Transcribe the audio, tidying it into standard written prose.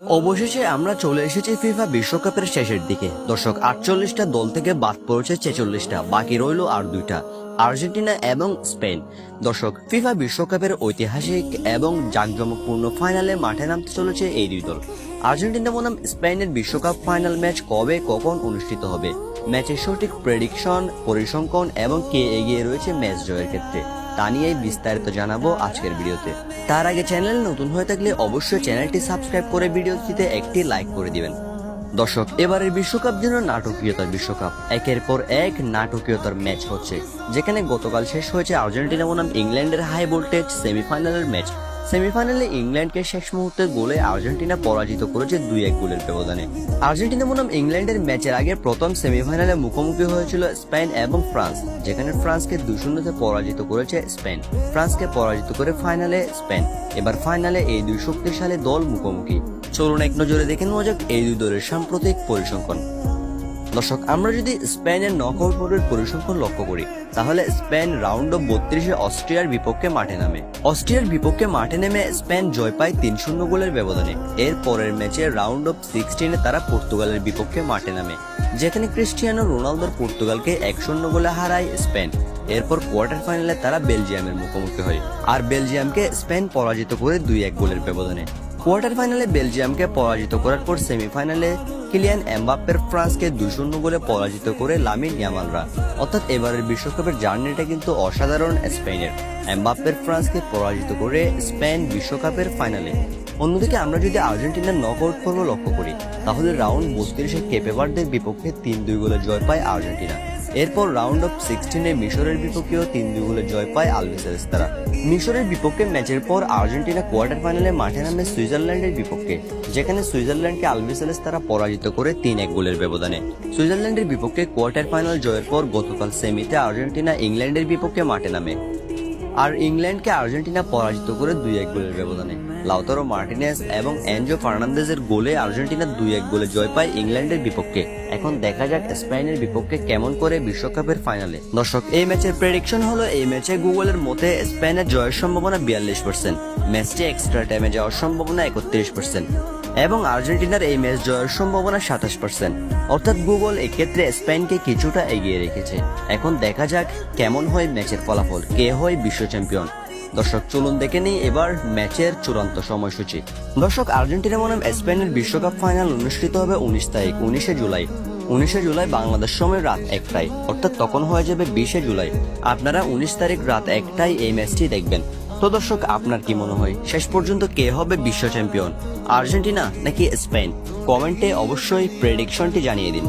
অবশেষে আমরা চলে এসেছি ফিফা বিশ্বকাপের শেষের দিকে। দর্শক, 48টা দল থেকে বাদ পড়েছে 46টা, বাকি রইল আর দুইটা, আর্জেন্টিনা এবং স্পেন। দর্শক, ফিফা বিশ্বকাপের ঐতিহাসিক এবং জাঁকজমকপূর্ণ ফাইনালে মাঠে নামতে চলেছে এই দুই দল। আর্জেন্টিনা বনাম স্পেনের বিশ্বকাপ ফাইনাল ম্যাচ কবে কখন অনুষ্ঠিত হবে, ম্যাচের সঠিক প্রেডিকশন, পরিসংখ্যান এবং কে এগিয়ে রয়েছে ম্যাচ জয়ের ক্ষেত্রে, তা নিয়ে বিস্তারিত জানাবো আজকের ভিডিওতে। তার আগে চ্যানেল নতুন হয়ে থাকলে অবশ্যই চ্যানেলটি সাবস্ক্রাইব করে ভিডিওটিতে একটি লাইক করে দিবেন। দর্শক, এবারের বিশ্বকাপ যেন নাটকীয়তার বিশ্বকাপ। একের পর এক নাটকীয়তার ম্যাচ হচ্ছে, যেখানে গতকাল শেষ হয়েছে আর্জেন্টিনা বনাম ইংল্যান্ডের হাই ভোল্টেজ সেমিফাইনালের ম্যাচ। সেমিফাইনালে ইংল্যান্ডকে শেষ মুহূর্তের গোলে আর্জেন্টিনা পরাজিত করেছে 2-1 গোলের ব্যবধানে। আর্জেন্টিনা বনাম ইংল্যান্ডের ম্যাচের আগে প্রথম সেমিফাইনালে মুখোমুখি হয়েছিল স্পেন এবং ফ্রান্স, যেখানে ফ্রান্সকে 2-0 পরাজিত করেছে স্পেন। ফ্রান্সকে পরাজিত করে ফাইনালে স্পেন। এবার ফাইনালে এই দুই শক্তিশালী দল মুখোমুখি। চলুন এক নজরে দেখে নেওয়া যাক এই দুই দলের সাম্প্রতিক পরিসংখ্যান। দর্শক, আমরা যদি স্পেনের নকআউট পর্বের পরিসংখ্যান লক্ষ্য করি, তাহলে স্পেন রাউন্ড অফ 32-এ অস্ট্রিয়ার বিপক্ষে মাঠে নামে। অস্ট্রিয়ার বিপক্ষে মাঠে নেমে স্পেন জয় পায় 3-0 গোলের ব্যবধানে। এর পরের ম্যাচে রাউন্ড অফ 16-এ তারা পর্তুগালের বিপক্ষে মাঠে নামে, যেখানে ক্রিস্টিয়ানো রোনালদোর পর্তুগালকে 1-0 গোলে হারায় স্পেন। এরপর কোয়ার্টার ফাইনালে তারা বেলজিয়ামের মুখোমুখি হয়, আর বেলজিয়ামকে স্পেন পরাজিত করে 2-1 গোলের ব্যবধানে। কোয়ার্টার ফাইনালে বেলজিয়ামকে পরাজিত করার পর সেমিফাইনালে কিলিয়ান এমবাপ্পের ফ্রান্সকে 2-0 গোলে পরাজিত করে লামিন ইয়ামালরা। অর্থাৎ এবারের বিশ্বকাপের জার্নিটা কিন্তু অসাধারণ স্পেনের। এমবাপ্পের ফ্রান্সকে পরাজিত করে স্পেন বিশ্বকাপের ফাইনালে। অন্যদিকে আমরা যদি আর্জেন্টিনার নকআউট পর্ব লক্ষ্য করি, তাহলে রাউন্ড 32-এ কেপে ভার্দের বিপক্ষে 3-2 গোলে জয় পায় আর্জেন্টিনা। এরপর রাউন্ড অফ 16-এ মিশরের বিপক্ষেও 3-2 গোলে জয় পায় আলবিসেলেস্তারা। মিশরের বিপক্ষে ম্যাচের পর আর্জেন্টিনা কোয়ার্টার ফাইনালে মাঠে নামে সুইজারল্যান্ডের বিপক্ষে, যেখানে সুইজারল্যান্ডকে আলবিসেলেস্তারা পরাজিত করে 3-1 গোলের ব্যবধানে। সুইজারল্যান্ডের বিপক্ষে কোয়ার্টার ফাইনাল জয়ের পর গতকাল সেমিতে আর্জেন্টিনা ইংল্যান্ডের বিপক্ষে মাঠে নামে, আর ইংল্যান্ডকে আর্জেন্টিনা পরাজিত করে 2-1 গোলের ব্যবধানে। লাউতারো মার্টিনেজ এবং এনজো ফার্নান্দেজের গোলে আর্জেন্টিনা 2-1 গোলে জয় পায় ইংল্যান্ডের বিপক্ষে। এখন দেখা যাক স্পেনের বিপক্ষে কেমন করে বিশ্বকাপের ফাইনালে। দর্শক, এই ম্যাচের প্রেডিকশন হলো, এই ম্যাচে গুগলের মতে স্পেনের জয়ের সম্ভাবনা 42%, ম্যাচটি এক্সট্রা টাইমে যাওয়ার সম্ভাবনা 31%, এবং আর্জেন্টিনার এই ম্যাচ জয়ের সম্ভাবনা 27%। অর্থাৎ গুগল এক্ষেত্রে স্পেনকে কিছুটা এগিয়ে রেখেছে। এখন দেখা যাক কেমন হয় ম্যাচের ফলাফল, কে হয় বিশ্ব চ্যাম্পিয়ন। দর্শক, চলুন দেখে নিই এবার ম্যাচের চূড়ান্ত সময়সূচি। দর্শক, আর্জেন্টিনা বনাম স্পেনের বিশ্বকাপ ফাইনাল অনুষ্ঠিত হবে 19 জুলাই। 19 জুলাই বাংলাদেশ সময় রাত 1টায়, অর্থাৎ তখন হয়ে যাবে 20 জুলাই। আপনারা 19 তারিখ রাত 1টায় এই ম্যাচটি দেখবেন। তো দর্শক, আপনার কি মনে হয় শেষ পর্যন্ত কে হবে বিশ্ব চ্যাম্পিয়ন, আর্জেন্টিনা নাকি স্পেন? কমেন্টে অবশ্যই প্রেডিকশনটি জানিয়ে দিন।